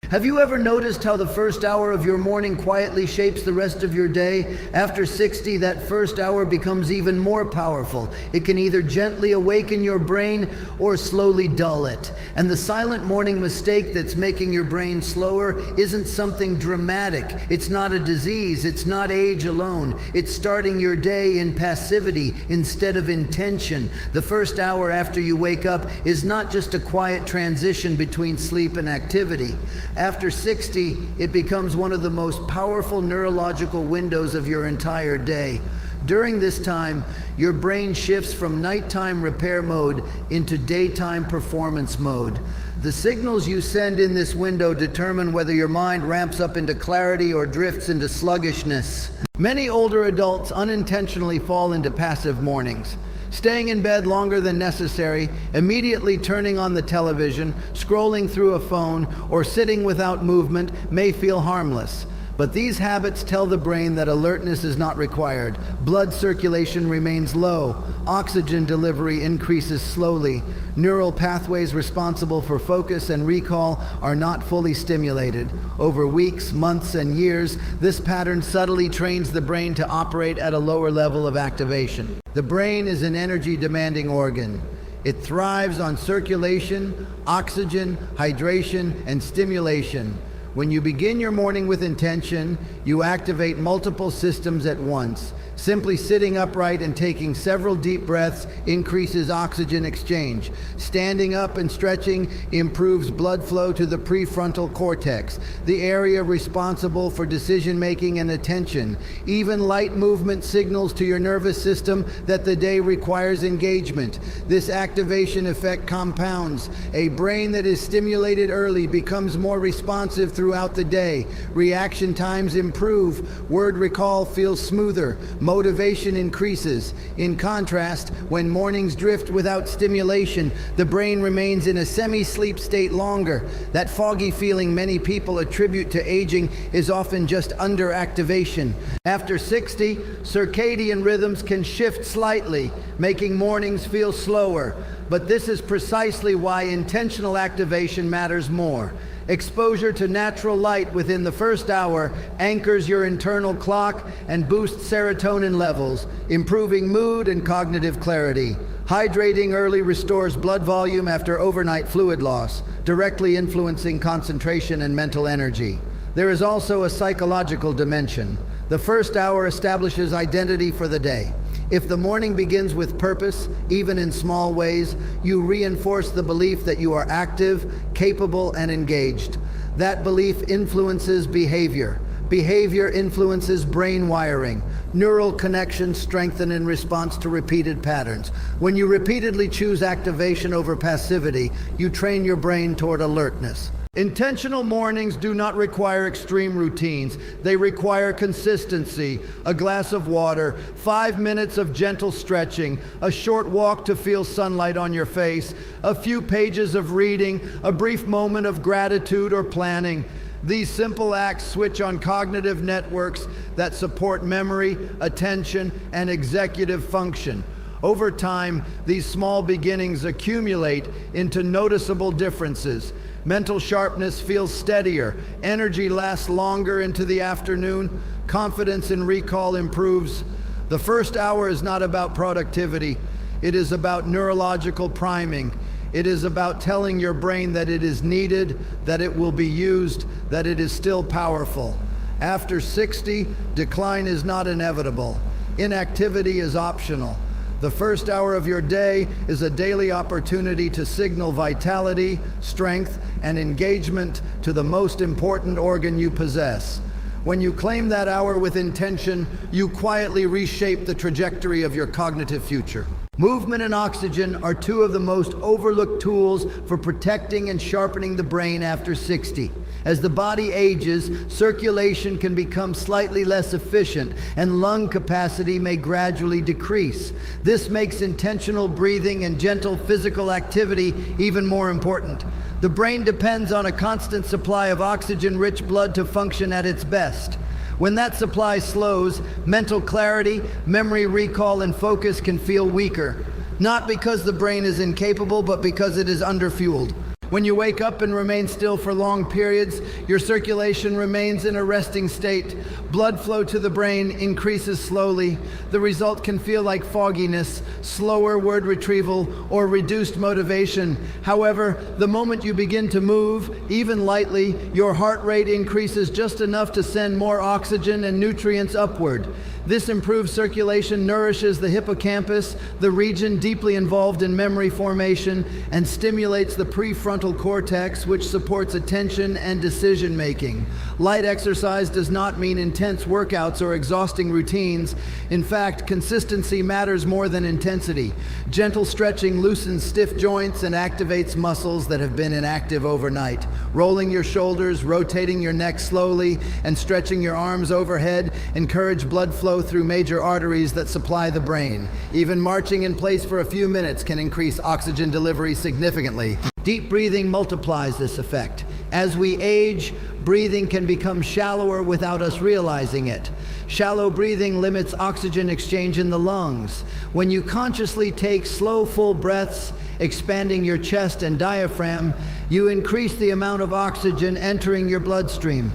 Have you ever noticed how the first hour of your morning quietly shapes the rest of your day? After 60, that first hour becomes even more powerful. It can either gently awaken your brain or slowly dull it. And the silent morning mistake that's making your brain slower isn't something dramatic. It's not a disease. It's not age alone. It's starting your day in passivity instead of intention. The first hour after you wake up is not just a quiet transition between sleep and activity. After 60, it becomes one of the most powerful neurological windows of your entire day. During this time, your brain shifts from nighttime repair mode into daytime performance mode. The signals you send in this window determine whether your mind ramps up into clarity or drifts into sluggishness. Many older adults unintentionally fall into passive mornings. Staying in bed longer than necessary, immediately turning on the television, scrolling through a phone, or sitting without movement may feel harmless. But these habits tell the brain that alertness is not required. Blood circulation remains low. Oxygen delivery increases slowly. Neural pathways responsible for focus and recall are not fully stimulated. Over weeks, months, and years, this pattern subtly trains the brain to operate at a lower level of activation. The brain is an energy-demanding organ. It thrives on circulation, oxygen, hydration, and stimulation. When you begin your morning with intention, you activate multiple systems at once. Simply sitting upright and taking several deep breaths increases oxygen exchange. Standing up and stretching improves blood flow to the prefrontal cortex, the area responsible for decision-making and attention. Even light movement signals to your nervous system that the day requires engagement. This activation effect compounds. A brain that is stimulated early becomes more responsive throughout the day. Reaction times improve. Word recall feels smoother. Motivation increases. In contrast, when mornings drift without stimulation, the brain remains in a semi-sleep state longer. That foggy feeling many people attribute to aging is often just underactivation. After 60, circadian rhythms can shift slightly, making mornings feel slower. But this is precisely why intentional activation matters more. Exposure to natural light within the first hour anchors your internal clock and boosts serotonin levels, improving mood and cognitive clarity. Hydrating early restores blood volume after overnight fluid loss, directly influencing concentration and mental energy. There is also a psychological dimension. The first hour establishes identity for the day. If the morning begins with purpose, even in small ways, you reinforce the belief that you are active, capable, and engaged. That belief influences behavior. Behavior influences brain wiring. Neural connections strengthen in response to repeated patterns. When you repeatedly choose activation over passivity, you train your brain toward alertness. Intentional mornings do not require extreme routines. They require consistency, a glass of water, 5 minutes of gentle stretching, a short walk to feel sunlight on your face, a few pages of reading, a brief moment of gratitude or planning. These simple acts switch on cognitive networks that support memory, attention, and executive function. Over time, these small beginnings accumulate into noticeable differences. Mental sharpness feels steadier, energy lasts longer into the afternoon, confidence and recall improves. The first hour is not about productivity, it is about neurological priming. It is about telling your brain that it is needed, that it will be used, that it is still powerful. After 60, decline is not inevitable. Inactivity is optional. The first hour of your day is a daily opportunity to signal vitality, strength, and engagement to the most important organ you possess. When you claim that hour with intention, you quietly reshape the trajectory of your cognitive future. Movement and oxygen are two of the most overlooked tools for protecting and sharpening the brain after 60. As the body ages, circulation can become slightly less efficient and lung capacity may gradually decrease. This makes intentional breathing and gentle physical activity even more important. The brain depends on a constant supply of oxygen-rich blood to function at its best. When that supply slows, mental clarity, memory recall, and focus can feel weaker. Not because the brain is incapable, but because it is underfueled. When you wake up and remain still for long periods, your circulation remains in a resting state. Blood flow to the brain increases slowly. The result can feel like fogginess, slower word retrieval, or reduced motivation. However, the moment you begin to move, even lightly, your heart rate increases just enough to send more oxygen and nutrients upward. This improved circulation nourishes the hippocampus, the region deeply involved in memory formation, and stimulates the prefrontal cortex, which supports attention and decision making. Light exercise does not mean intense workouts or exhausting routines. In fact, consistency matters more than intensity. Gentle stretching loosens stiff joints and activates muscles that have been inactive overnight. Rolling your shoulders, rotating your neck slowly, and stretching your arms overhead encourage blood flow through major arteries that supply the brain. Even marching in place for a few minutes can increase oxygen delivery significantly. Deep breathing multiplies this effect. As we age, breathing can become shallower without us realizing it. Shallow breathing limits oxygen exchange in the lungs. When you consciously take slow, full breaths, expanding your chest and diaphragm, you increase the amount of oxygen entering your bloodstream.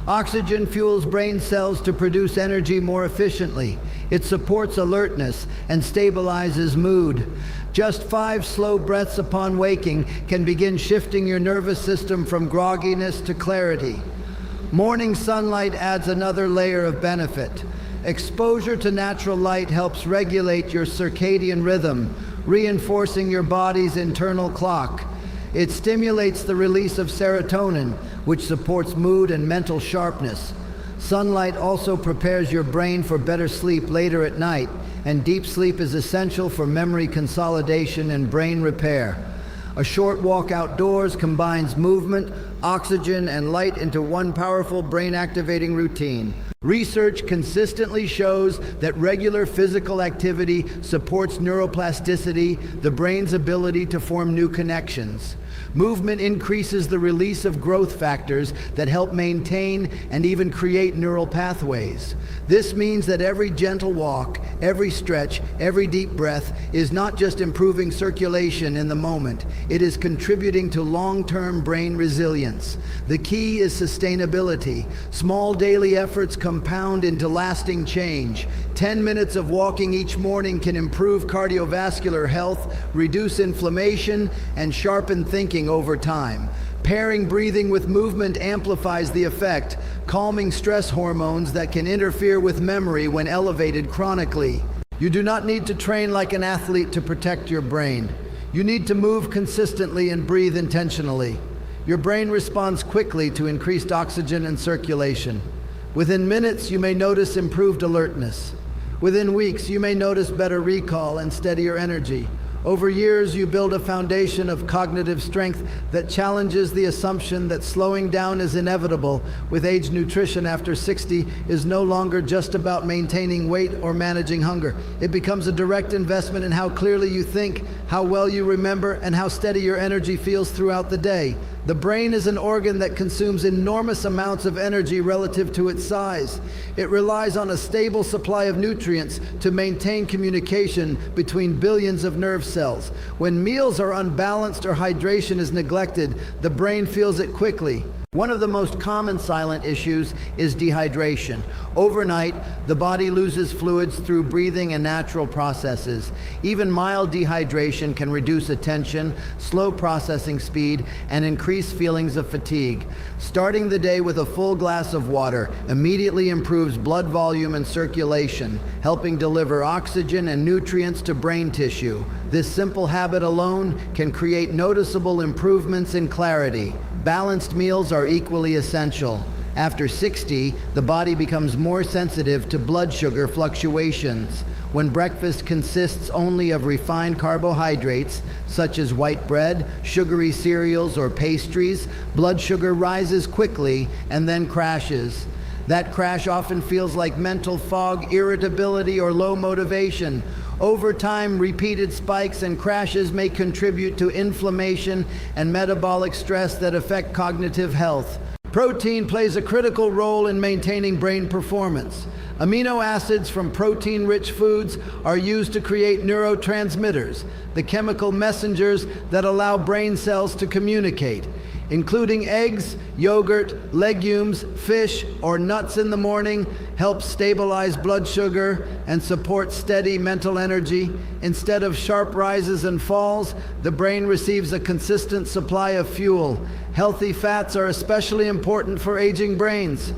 Oxygen fuels brain cells to produce energy more efficiently. It supports alertness and stabilizes mood. Just 5 slow breaths upon waking can begin shifting your nervous system from grogginess to clarity. Morning sunlight adds another layer of benefit. Exposure to natural light helps regulate your circadian rhythm, reinforcing your body's internal clock. It stimulates the release of serotonin, which supports mood and mental sharpness. Sunlight also prepares your brain for better sleep later at night, and deep sleep is essential for memory consolidation and brain repair. A short walk outdoors combines movement, oxygen, and light into one powerful brain-activating routine. Research consistently shows that regular physical activity supports neuroplasticity, the brain's ability to form new connections. Movement increases the release of growth factors that help maintain and even create neural pathways. This means that every gentle walk, every stretch, every deep breath is not just improving circulation in the moment, it is contributing to long-term brain resilience. The key is sustainability. Small daily efforts compound into lasting change. 10 minutes of walking each morning can improve cardiovascular health, reduce inflammation, and sharpen thinking over time. Pairing breathing with movement amplifies the effect, calming stress hormones that can interfere with memory when elevated chronically. You do not need to train like an athlete to protect your brain. You need to move consistently and breathe intentionally. Your brain responds quickly to increased oxygen and circulation. Within minutes, you may notice improved alertness. Within weeks, you may notice better recall and steadier energy. Over years, you build a foundation of cognitive strength that challenges the assumption that slowing down is inevitable. With age, nutrition after 60 is no longer just about maintaining weight or managing hunger. It becomes a direct investment in how clearly you think, how well you remember, and how steady your energy feels throughout the day. The brain is an organ that consumes enormous amounts of energy relative to its size. It relies on a stable supply of nutrients to maintain communication between billions of nerve cells. When meals are unbalanced or hydration is neglected, the brain feels it quickly. One of the most common silent issues is dehydration. Overnight, the body loses fluids through breathing and natural processes. Even mild dehydration can reduce attention, slow processing speed, and increase feelings of fatigue. Starting the day with a full glass of water immediately improves blood volume and circulation, helping deliver oxygen and nutrients to brain tissue. This simple habit alone can create noticeable improvements in clarity. Balanced meals are equally essential. After 60, the body becomes more sensitive to blood sugar fluctuations. When breakfast consists only of refined carbohydrates, such as white bread, sugary cereals, or pastries, blood sugar rises quickly and then crashes. That crash often feels like mental fog, irritability, or low motivation. Over time, repeated spikes and crashes may contribute to inflammation and metabolic stress that affect cognitive health. Protein plays a critical role in maintaining brain performance. Amino acids from protein-rich foods are used to create neurotransmitters, the chemical messengers that allow brain cells to communicate. Including eggs, yogurt, legumes, fish, or nuts in the morning helps stabilize blood sugar and support steady mental energy. Instead of sharp rises and falls, the brain receives a consistent supply of fuel. Healthy fats are especially important for aging brains.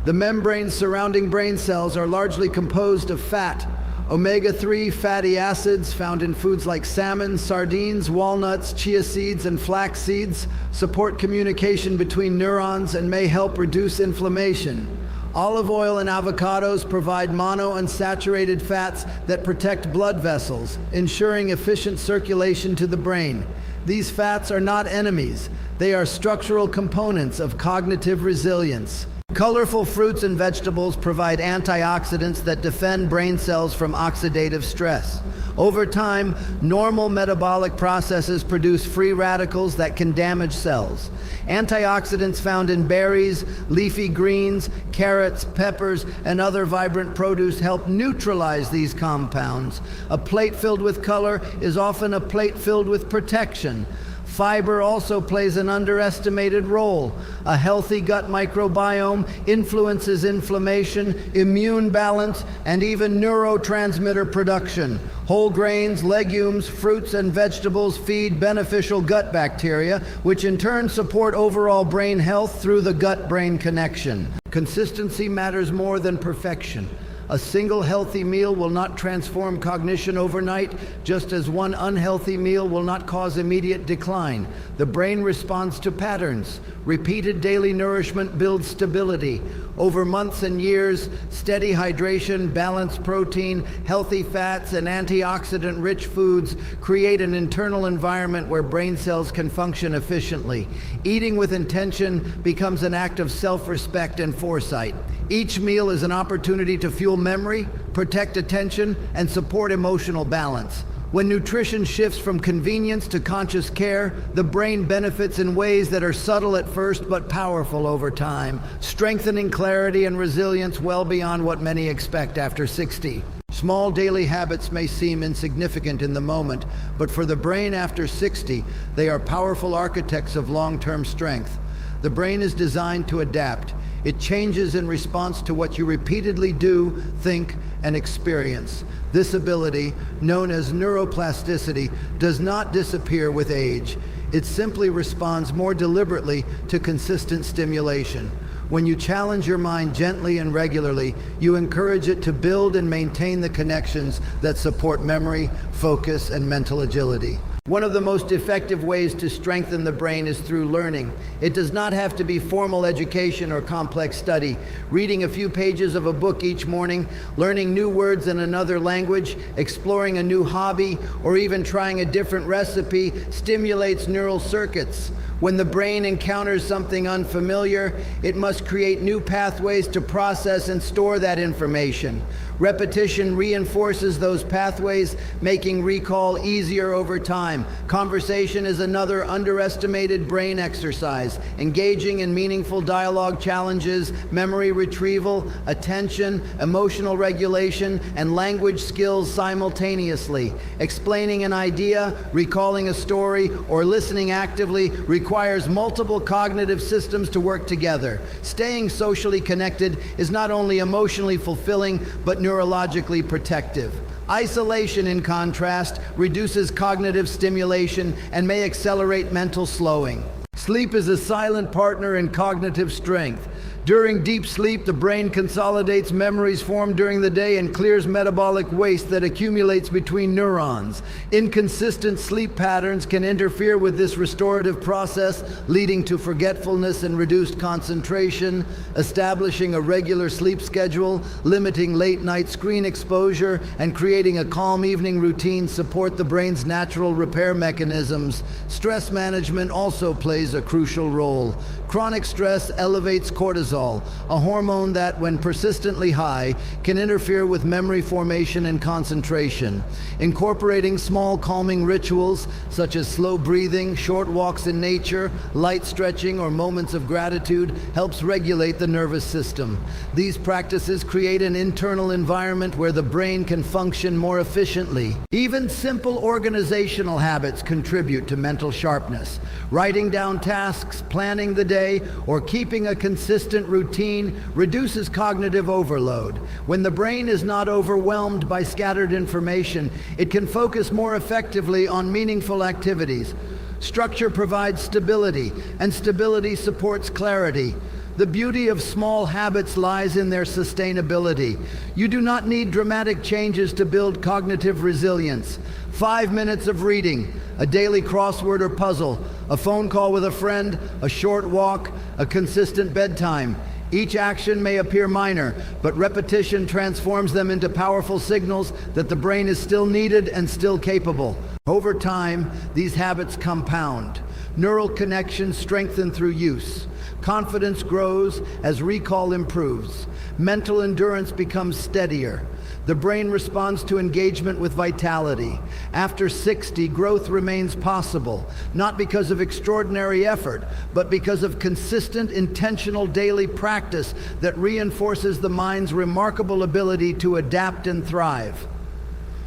The membranes surrounding brain cells are largely composed of fat. Omega-3 fatty acids found in foods like salmon, sardines, walnuts, chia seeds, and flax seeds support communication between neurons and may help reduce inflammation. Olive oil and avocados provide monounsaturated fats that protect blood vessels, ensuring efficient circulation to the brain. These fats are not enemies. They are structural components of cognitive resilience. Colorful fruits and vegetables provide antioxidants that defend brain cells from oxidative stress. Over time, normal metabolic processes produce free radicals that can damage cells. Antioxidants found in berries, leafy greens, carrots, peppers, and other vibrant produce help neutralize these compounds. A plate filled with color is often a plate filled with protection. Fiber also plays an underestimated role. A healthy gut microbiome influences inflammation, immune balance, and even neurotransmitter production. Whole grains, legumes, fruits, and vegetables feed beneficial gut bacteria, which in turn support overall brain health through the gut-brain connection. Consistency matters more than perfection. A single healthy meal will not transform cognition overnight, just as one unhealthy meal will not cause immediate decline. The brain responds to patterns. Repeated daily nourishment builds stability. Over months and years, steady hydration, balanced protein, healthy fats, and antioxidant-rich foods create an internal environment where brain cells can function efficiently. Eating with intention becomes an act of self-respect and foresight. Each meal is an opportunity to fuel memory, protect attention, and support emotional balance. When nutrition shifts from convenience to conscious care, the brain benefits in ways that are subtle at first but powerful over time, strengthening clarity and resilience well beyond what many expect after 60. Small daily habits may seem insignificant in the moment, but for the brain after 60, they are powerful architects of long-term strength. The brain is designed to adapt. It changes in response to what you repeatedly do, think, and experience. This ability, known as neuroplasticity, does not disappear with age. It simply responds more deliberately to consistent stimulation. When you challenge your mind gently and regularly, you encourage it to build and maintain the connections that support memory, focus, and mental agility. One of the most effective ways to strengthen the brain is through learning. It does not have to be formal education or complex study. Reading a few pages of a book each morning, learning new words in another language, exploring a new hobby, or even trying a different recipe stimulates neural circuits. When the brain encounters something unfamiliar, it must create new pathways to process and store that information. Repetition reinforces those pathways, making recall easier over time. Conversation is another underestimated brain exercise. Engaging in meaningful dialogue challenges memory retrieval, attention, emotional regulation, and language skills simultaneously. Explaining an idea, recalling a story, or listening actively requires multiple cognitive systems to work together. Staying socially connected is not only emotionally fulfilling, but neurologically protective. Isolation, in contrast, reduces cognitive stimulation and may accelerate mental slowing. Sleep is a silent partner in cognitive strength. During deep sleep, the brain consolidates memories formed during the day and clears metabolic waste that accumulates between neurons. Inconsistent sleep patterns can interfere with this restorative process, leading to forgetfulness and reduced concentration. Establishing a regular sleep schedule, limiting late-night screen exposure, and creating a calm evening routine support the brain's natural repair mechanisms. Stress management also plays a crucial role. Chronic stress elevates cortisol, cortisol, a hormone that, when persistently high, can interfere with memory formation and concentration. Incorporating small calming rituals, such as slow breathing, short walks in nature, light stretching, or moments of gratitude, helps regulate the nervous system. These practices create an internal environment where the brain can function more efficiently. Even simple organizational habits contribute to mental sharpness. Writing down tasks, planning the day, or keeping a consistent routine reduces cognitive overload. When the brain is not overwhelmed by scattered information, it can focus more effectively on meaningful activities. Structure provides stability, and stability supports clarity. The beauty of small habits lies in their sustainability. You do not need dramatic changes to build cognitive resilience. 5 minutes of reading, a daily crossword or puzzle, a phone call with a friend, a short walk, a consistent bedtime. Each action may appear minor, but repetition transforms them into powerful signals that the brain is still needed and still capable. Over time, these habits compound. Neural connections strengthen through use. Confidence grows as recall improves. Mental endurance becomes steadier. The brain responds to engagement with vitality. After 60, growth remains possible, not because of extraordinary effort, but because of consistent, intentional daily practice that reinforces the mind's remarkable ability to adapt and thrive.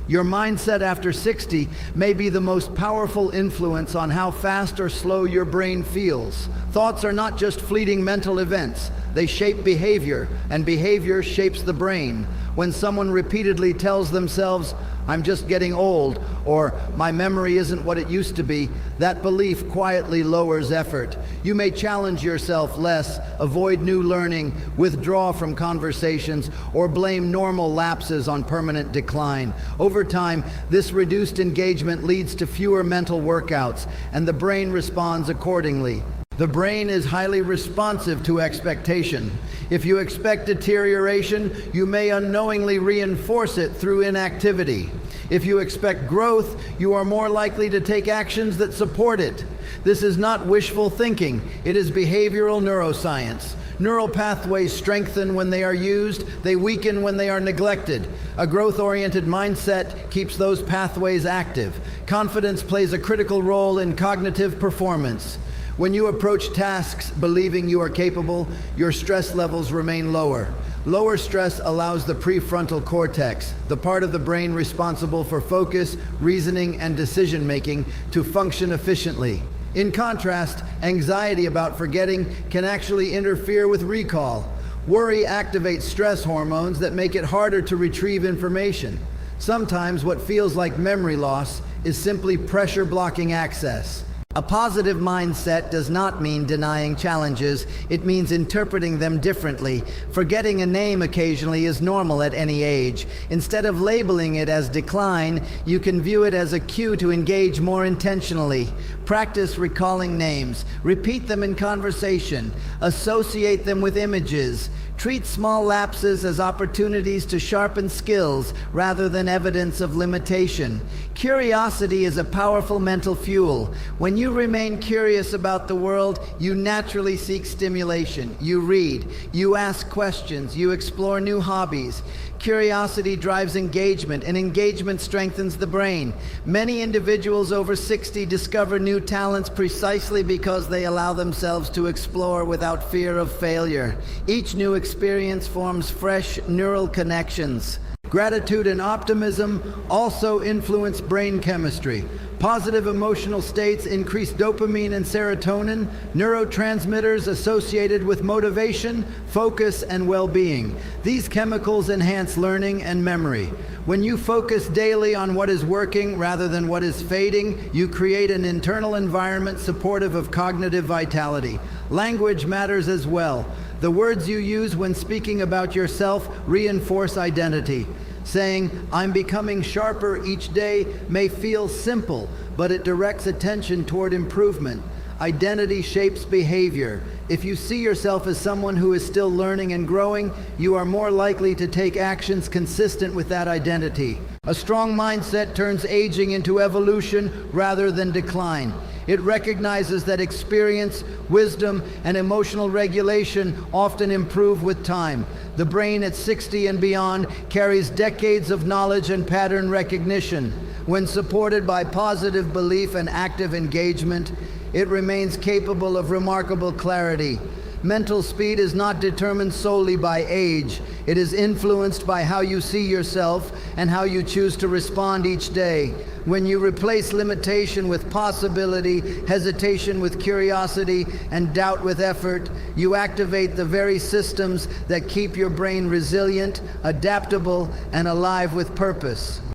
Your mindset after 60 may be the most powerful influence on how fast or slow your brain feels. Thoughts are not just fleeting mental events. They shape behavior, and behavior shapes the brain. When someone repeatedly tells themselves, "I'm just getting old," or "my memory isn't what it used to be," that belief quietly lowers effort. You may challenge yourself less, avoid new learning, withdraw from conversations, or blame normal lapses on permanent decline. Over time, this reduced engagement leads to fewer mental workouts, and the brain responds accordingly. The brain is highly responsive to expectation. If you expect deterioration, you may unknowingly reinforce it through inactivity. If you expect growth, you are more likely to take actions that support it. This is not wishful thinking. It is behavioral neuroscience. Neural pathways strengthen when they are used, they weaken when they are neglected. A growth-oriented mindset keeps those pathways active. Confidence plays a critical role in cognitive performance. When you approach tasks believing you are capable, your stress levels remain lower. Lower stress allows the prefrontal cortex, the part of the brain responsible for focus, reasoning, and decision-making, to function efficiently. In contrast, anxiety about forgetting can actually interfere with recall. Worry activates stress hormones that make it harder to retrieve information. Sometimes what feels like memory loss is simply pressure blocking access. A positive mindset does not mean denying challenges. It means interpreting them differently. Forgetting a name occasionally is normal at any age. Instead of labeling it as decline, you can view it as a cue to engage more intentionally. Practice recalling names. Repeat them in conversation. Associate them with images. Treat small lapses as opportunities to sharpen skills rather than evidence of limitation. Curiosity is a powerful mental fuel. When you remain curious about the world, you naturally seek stimulation. You read, you ask questions, you explore new hobbies. Curiosity drives engagement, and engagement strengthens the brain. Many individuals over 60 discover new talents precisely because they allow themselves to explore without fear of failure. Each new experience forms fresh neural connections. Gratitude and optimism also influence brain chemistry. Positive emotional states increase dopamine and serotonin, neurotransmitters associated with motivation, focus, and well-being. These chemicals enhance learning and memory. When you focus daily on what is working rather than what is fading, you create an internal environment supportive of cognitive vitality. Language matters as well. The words you use when speaking about yourself reinforce identity. Saying, "I'm becoming sharper each day," may feel simple, but it directs attention toward improvement. Identity shapes behavior. If you see yourself as someone who is still learning and growing, you are more likely to take actions consistent with that identity. A strong mindset turns aging into evolution rather than decline. It recognizes that experience, wisdom, and emotional regulation often improve with time. The brain at 60 and beyond carries decades of knowledge and pattern recognition. When supported by positive belief and active engagement, it remains capable of remarkable clarity. Mental speed is not determined solely by age. It is influenced by how you see yourself and how you choose to respond each day. When you replace limitation with possibility, hesitation with curiosity, and doubt with effort, you activate the very systems that keep your brain resilient, adaptable, and alive with purpose.